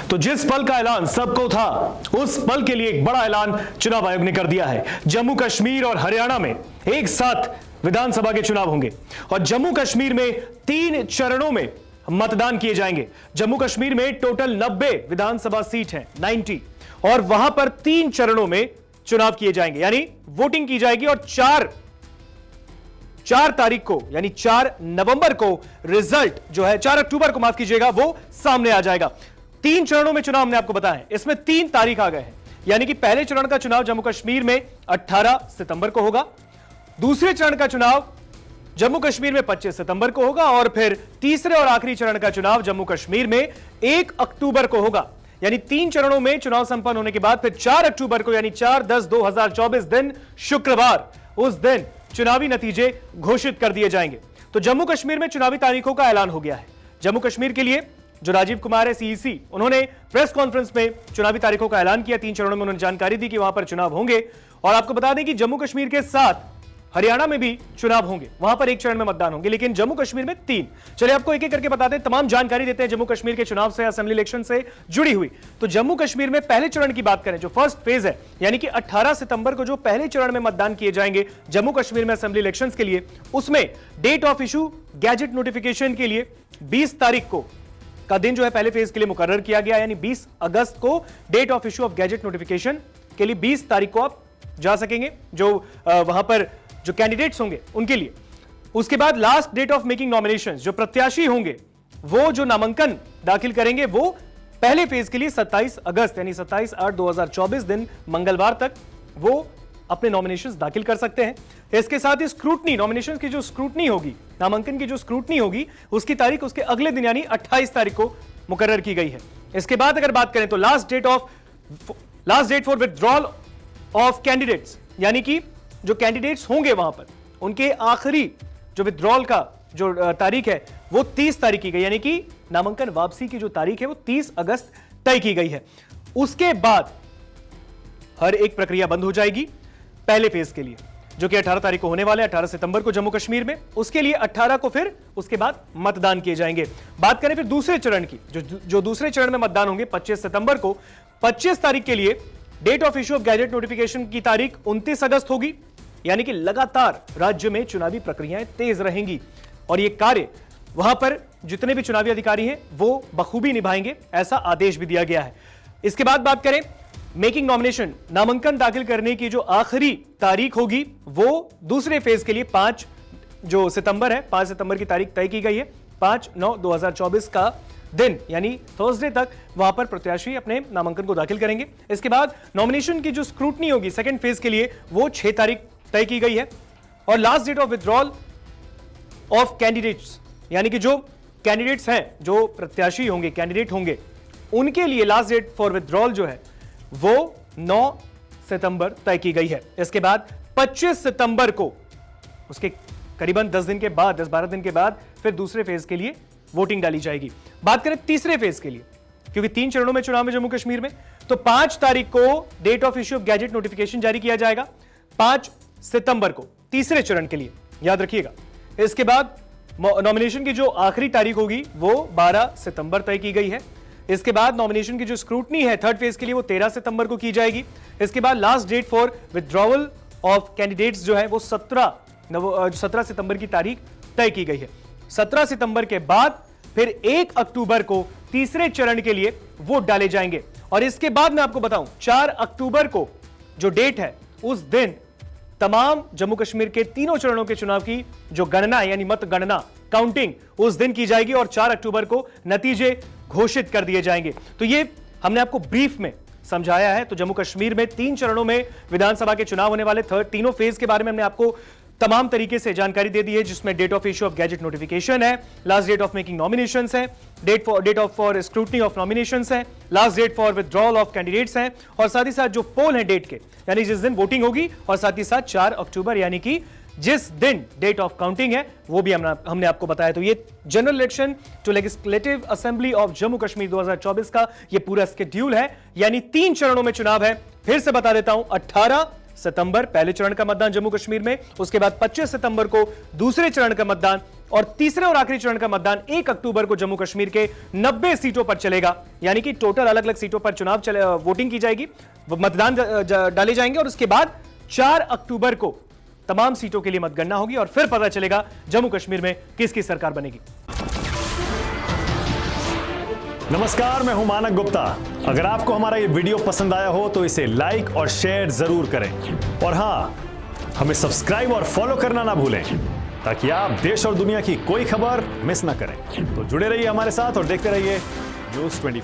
तो जिस पल का ऐलान सबको था, उस पल के लिए एक बड़ा ऐलान चुनाव आयोग ने कर दिया है। जम्मू कश्मीर और हरियाणा में एक साथ विधानसभा के चुनाव होंगे और जम्मू कश्मीर में 3 चरणों में मतदान किए जाएंगे। जम्मू कश्मीर में टोटल 90 विधानसभा सीट हैं, 90, और वहां पर 3 चरणों में चुनाव किए जाएंगे, यानी वोटिंग की जाएगी और 4 तारीख को यानी 4 नवंबर को रिजल्ट जो है 4 अक्टूबर को माफ कीजिएगा वो सामने आ जाएगा। 3 चरणों में चुनाव हमने आपको बताया है, इसमें 3 तारीख आ गए हैं, यानी कि पहले चरण का चुनाव जम्मू कश्मीर में 18 सितंबर को होगा, दूसरे चरण का चुनाव जम्मू कश्मीर में 25 सितंबर को होगा और फिर तीसरे और आखिरी चरण का चुनाव जम्मू कश्मीर में 1 अक्टूबर को होगा। यानी 3 चरणों में चुनाव संपन्न होने के बाद फिर 4 अक्टूबर को यानी 4/10/2024 दिन शुक्रवार, उस दिन चुनावी नतीजे घोषित कर दिए जाएंगे। तो जम्मू कश्मीर में चुनावी तारीखों का ऐलान हो गया है। जम्मू कश्मीर के लिए जो राजीव कुमार है सीईसी, उन्होंने प्रेस कॉन्फ्रेंस में चुनावी तारीखों का ऐलान किया। 3 चरणों में उन्होंने जानकारी दी कि वहां पर चुनाव होंगे और आपको बता दें कि जम्मू कश्मीर के साथ हरियाणा में भी चुनाव होंगे, वहां पर 1 चरण में मतदान होंगे, लेकिन जम्मू कश्मीर में 3। चलिए आपको एक एक करके बताते हैं, तमाम जानकारी देते हैं जम्मू कश्मीर के चुनाव से, असेंबली इलेक्शन से जुड़ी हुई। तो जम्मू कश्मीर में पहले चरण की बात करें, जो फर्स्ट फेज है, यानी कि 18 सितंबर को जो पहले चरण में मतदान किए जाएंगे जम्मू कश्मीर में असेंबली इलेक्शन के लिए, उसमें date of issue gazette notification के लिए 20 तारीख को का दिन जो है पहले फेज के लिए मुकर्रर किया गया, यानी 20 अगस्त को date of issue of gazette notification के लिए 20 तारीख को आप जा सकेंगे, जो वहां पर जो कैंडिडेट्स होंगे उनके लिए। उसके बाद last date of making nominations, जो प्रत्याशी होंगे वो जो नामांकन दाखिल करेंगे वो पहले फेज के लिए 27 अगस्त यानी 27/8/2024 दिन मंगलवार तक वो अपने नॉमिनेशंस दाखिल कर सकते हैं। इसके साथ ही स्क्रूटनी, नॉमिनेशंस की जो स्क्रूटनी होगी, नामांकन की जो स्क्रूटनी होगी, उसकी तारीख उसके अगले दिन यानी 28 तारीख को मुकर्रर की गई है। इसके बाद अगर बात करें तो last date for withdrawal of candidates, यानी कि जो कैंडिडेट्स होंगे वहां पर उनके आखिरी जो विथड्रॉल का जो तारीख है वो 30 तारीख की गई, यानी कि नामांकन वापसी की जो तारीख है वो 30 अगस्त तय की गई है। उसके बाद हर एक प्रक्रिया बंद हो जाएगी पहले फेज के लिए, जो कि 18 तारीख को होने वाले 18 सितंबर को जम्मू कश्मीर में। उसके लिए 18 को फिर उसके बाद मतदान किए जाएंगे। बात करें फिर दूसरे चरण की, जो दूसरे चरण में मतदान होंगे 25 सितंबर को, 25 तारीख के लिए date of issue of gazette notification की तारीख 29 अगस्त होगी, यानी कि लगातार राज्य में चुनावी प्रक्रियाएं तेज रहेंगी और यह कार्य वहां पर जितने भी चुनावी अधिकारी हैं वो बखूबी निभाएंगे, ऐसा आदेश भी दिया गया है। इसके बाद बात करें मेकिंग नॉमिनेशन, नामांकन दाखिल करने की जो आखिरी तारीख होगी वो दूसरे फेज के लिए 5 जो सितंबर है, 5 सितंबर की तारीख तय की गई है। 5/9/2024 का दिन यानी थर्सडे तक वहां पर प्रत्याशी अपने नामांकन को दाखिल करेंगे। इसके बाद नॉमिनेशन की जो स्क्रूटनी होगी सेकंड फेज के लिए वो 6 तारीख तय की गई है और last date of withdrawal of candidates, यानी कि जो कैंडिडेट्स हैं, जो प्रत्याशी होंगे, कैंडिडेट होंगे, उनके लिए लास्ट डेट फॉर विथड्रॉल जो है वो 9 सितंबर तय की गई है। इसके बाद 25 सितंबर को उसके करीबन 10 दिन के बाद, 10-12 दिन के बाद फिर दूसरे फेज के लिए वोटिंग डाली जाएगी। बात करें तीसरे फेज के लिए, क्योंकि 3 चरणों में चुनाव है जम्मू कश्मीर में, तो 5 तारीख को date of issue of gazette notification जारी किया जाएगा, 5 सितंबर को तीसरे चरण के लिए, याद रखिएगा। इसके बाद नॉमिनेशन की जो आखिरी तारीख होगी वो 12 सितंबर तय की गई है। इसके बाद नॉमिनेशन की जो स्क्रूटनी है थर्ड फेज के लिए वो 13 सितंबर को की जाएगी। इसके बाद last date for withdrawal of candidates जो है वो 17 सितंबर की तारीख तय की गई है। 17 सितंबर के बाद फिर 1 अक्टूबर को तीसरे चरण के लिए वोट डाले जाएंगे और इसके बाद मैं आपको बताऊं 4 अक्टूबर को जो डेट है उस दिन तमाम जम्मू कश्मीर के तीनों चरणों के चुनाव की जो गणना यानी मत गणना, काउंटिंग उस दिन की जाएगी और 4 अक्टूबर को नतीजे घोषित कर दिए जाएंगे। तो ये हमने आपको ब्रीफ में समझाया है। तो जम्मू कश्मीर में 3 चरणों में विधानसभा के चुनाव होने वाले तीनों फेज के बारे में हमने आपको तमाम तरीके से जानकारी दे दी है, जिसमें date of issue of gazette notification है, last date of making nominations है, date of for scrutiny of nominations है, last date for withdrawal of candidates हैं और साथ ही साथ जो पोल है डेट के यानी जिस दिन वोटिंग होगी और साथ ही साथ 4 अक्टूबर यानी कि जिस दिन डेट ऑफ काउंटिंग है वो भी हमने आपको बताया। तो ये general election to legislative assembly of Jammu Kashmir 2024 का ये पूरा शेड्यूल है, यानी 3 चरणों में चुनाव है। फिर से बता देता हूं, 18 सितंबर पहले चरण का मतदान जम्मू कश्मीर में, उसके बाद 25 सितंबर को दूसरे चरण का मतदान और तीसरे और आखिरी चरण का मतदान 1 अक्टूबर को जम्मू कश्मीर के 90 सीटों पर चलेगा। यानी कि टोटल अलग अलग सीटों पर वोटिंग की जाएगी, मतदान डाले जाएंगे और उसके बाद 4 अक्टूबर को तमाम सीटों के लिए मतगणना होगी और फिर पता चलेगा जम्मू कश्मीर में किसकी सरकार बनेगी। नमस्कार, मैं हूं मानक गुप्ता। अगर आपको हमारा ये वीडियो पसंद आया हो तो इसे लाइक और शेयर जरूर करें और हां, हमें सब्सक्राइब और फॉलो करना ना भूलें ताकि आप देश और दुनिया की कोई खबर मिस ना करें। तो जुड़े रहिए हमारे साथ और देखते रहिए न्यूज़ 24।